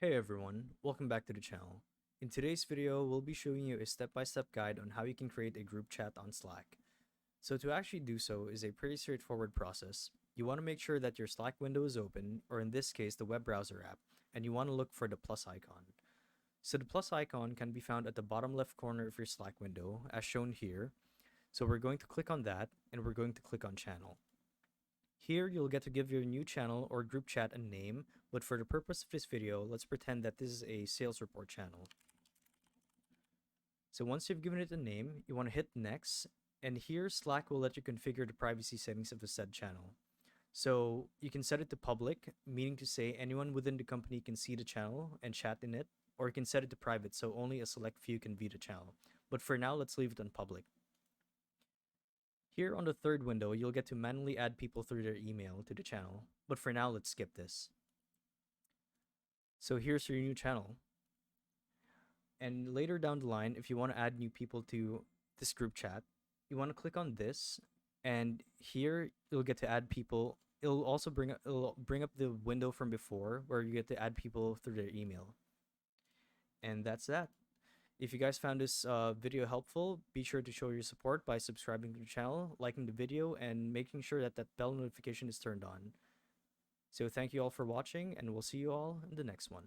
Hey everyone, welcome back to the channel. In today's video, we'll be showing you a step-by-step guide on how you can create a group chat on Slack. So to actually do so is a pretty straightforward process. You want to make sure that your Slack window is open, or in this case the web browser app, and you want to look for the plus icon. So the plus icon can be found at the bottom left corner of your Slack window, as shown here. So we're going to click on that, and we're going to click on channel. Here, you'll get to give your new channel or group chat a name, but for the purpose of this video, let's pretend that this is a sales report channel. So once you've given it a name, you want to hit next, and here Slack will let you configure the privacy settings of the said channel. So you can set it to public, meaning to say anyone within the company can see the channel and chat in it, or you can set it to private, so only a select few can view the channel. But for now, let's leave it on public. Here on the third window, you'll get to manually add people through their email to the channel, but for now, let's skip this. So here's your new channel. And later down the line, if you want to add new people to this group chat, you want to click on this, and here you'll get to add people. It'll bring up the window from before where you get to add people through their email. And that's that. If you guys found this video helpful, be sure to show your support by subscribing to the channel, liking the video, and making sure that bell notification is turned on. So thank you all for watching, and we'll see you all in the next one.